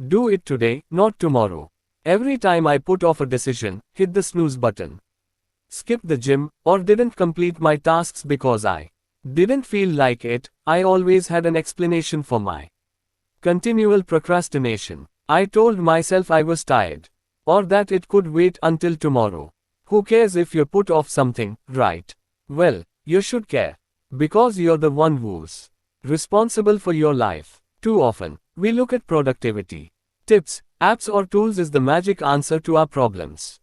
Do it today, not tomorrow. Every time I put off a decision, hit the snooze button. Skipped the gym, or didn't complete my tasks because I didn't feel like it, I always had an explanation for my continual procrastination. I told myself I was tired. Or that it could wait until tomorrow. Who cares if you put off something, right? Well, you should care. Because you're the one who's responsible for your life. Too often, we look at productivity tips, apps or tools as the magic answer to our problems.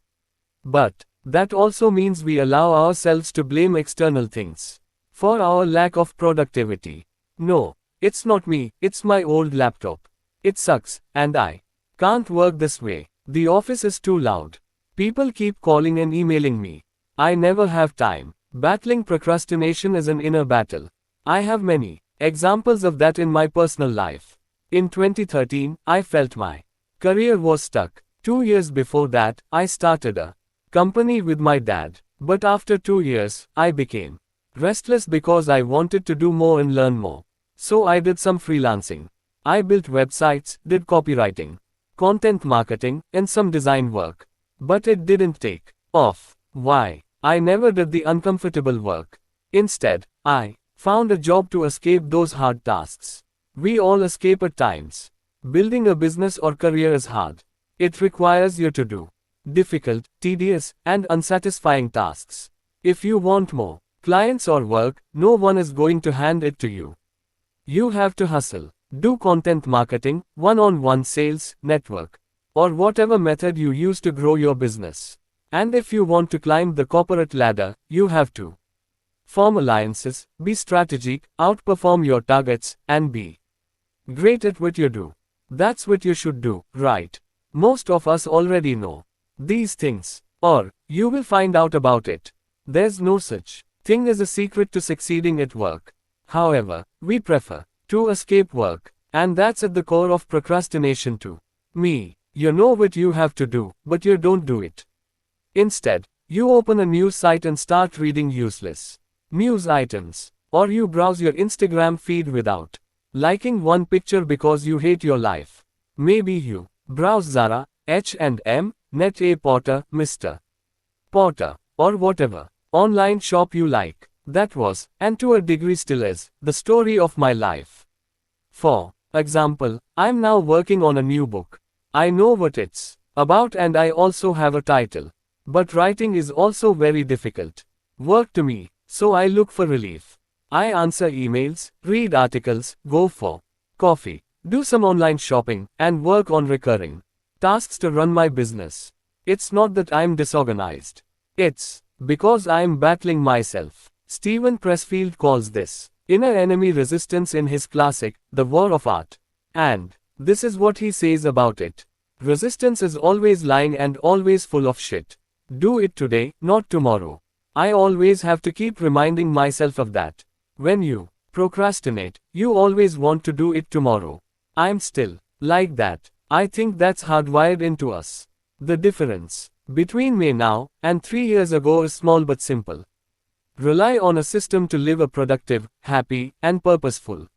But that also means we allow ourselves to blame external things for our lack of productivity. No, it's not me, it's my old laptop. It sucks, and I can't work this way. The office is too loud. People keep calling and emailing me. I never have time. Battling procrastination is an inner battle. I have many examples of that in my personal life. In 2013, I felt my career was stuck. 2 years before that, I started a company with my dad. But after 2 years, I became restless because I wanted to do more and learn more. So I did some freelancing. I built websites, did copywriting, content marketing, and some design work. But it didn't take off. Why? I never did the uncomfortable work. Instead, I found a job to escape those hard tasks. We all escape at times. Building a business or career is hard. It requires you to do difficult, tedious, and unsatisfying tasks. If you want more clients or work, no one is going to hand it to you. You have to hustle. Do content marketing, one-on-one sales, network, or whatever method you use to grow your business. And if you want to climb the corporate ladder, you have to form alliances, be strategic, outperform your targets, and be great at what you do. That's what you should do, right? Most of us already know these things, or you will find out about it. There's no such thing as a secret to succeeding at work. However, we prefer to escape work, and that's at the core of procrastination too. You know what you have to do, but you don't do it. Instead, you open a news site and start reading useless news items. Or you browse your Instagram feed without liking one picture because you hate your life. Maybe you browse Zara, H&M, Net-a-Porter, Mr. Porter, or whatever online shop you like. That was, and to a degree still is, the story of my life. For example, I'm now working on a new book. I know what it's about and I also have a title. But writing is also very difficult work to me, so I look for relief. I answer emails, read articles, go for coffee, do some online shopping, and work on recurring tasks to run my business. It's not that I'm disorganized. It's because I'm battling myself. Steven Pressfield calls this inner enemy resistance in his classic, The War of Art. And this is what he says about it. Resistance is always lying and always full of shit. Do it today, not tomorrow. I always have to keep reminding myself of that. When you procrastinate, you always want to do it tomorrow. I'm still like that. I think that's hardwired into us. The difference between me now and 3 years ago is small but simple. Rely on a system to live a productive, happy, and purposeful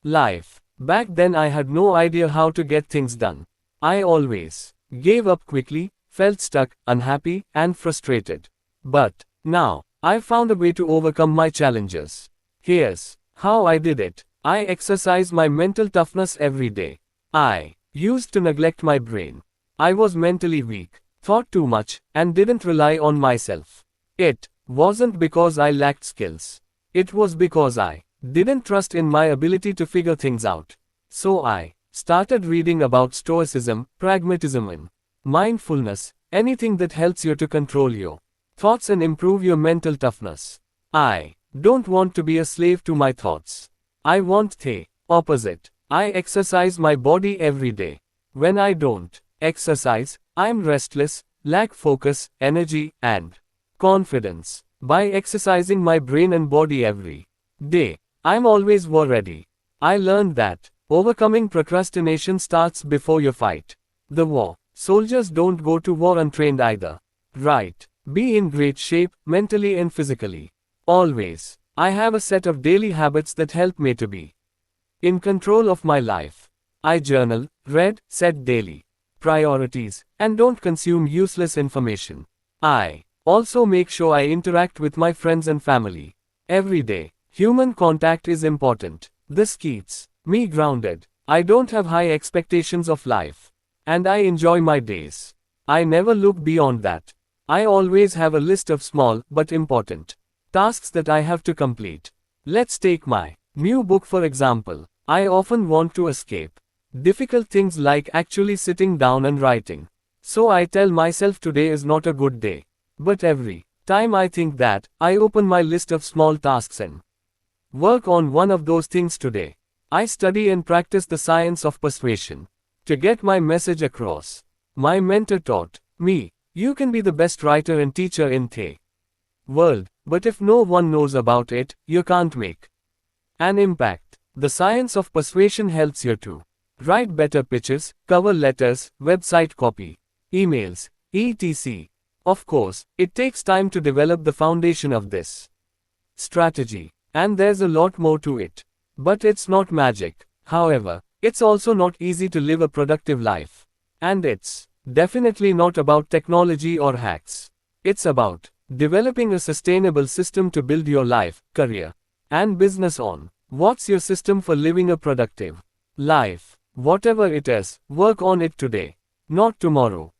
life. Back then I had no idea how to get things done. I always gave up quickly, felt stuck, unhappy, and frustrated. But now, I've found a way to overcome my challenges. Here's how I did it. I exercise my mental toughness every day. I used to neglect my brain. I was mentally weak, thought too much, and didn't rely on myself. It wasn't because I lacked skills. It was because I didn't trust in my ability to figure things out. So I started reading about stoicism, pragmatism, and mindfulness, anything that helps you to control your thoughts and improve your mental toughness. I don't want to be a slave to my thoughts. I want the opposite. I exercise my body every day. When I don't exercise, I'm restless, lack focus, energy, and confidence. By exercising my brain and body every day, I'm always war ready. I learned that overcoming procrastination starts before you fight the war. Soldiers don't go to war untrained either. Right. Be in great shape, mentally and physically. Always. I have a set of daily habits that help me to be in control of my life. I journal, Read, set daily priorities, and don't consume useless information. I also make sure I interact with my friends and family every day. Human contact is important. This keeps me grounded. I don't have high expectations of life, and I enjoy my days. I never look beyond that. I always have a list of small but important tasks that I have to complete. Let's take my new book for example. I often want to escape difficult things like actually sitting down and writing. So I tell myself today is not a good day. But every time I think that, I open my list of small tasks and work on one of those things today. I study and practice the science of persuasion to get my message across. My mentor taught me, you can be the best writer and teacher in the world, but if no one knows about it, you can't make an impact. The science of persuasion helps you to write better pitches, cover letters, website copy, emails, etc. Of course, it takes time to develop the foundation of this strategy, and there's a lot more to it. But it's not magic. However, it's also not easy to live a productive life. And it's definitely not about technology or hacks. It's about developing a sustainable system to build your life, career, and business on. What's your system for living a productive life? Whatever it is, work on it today, not tomorrow.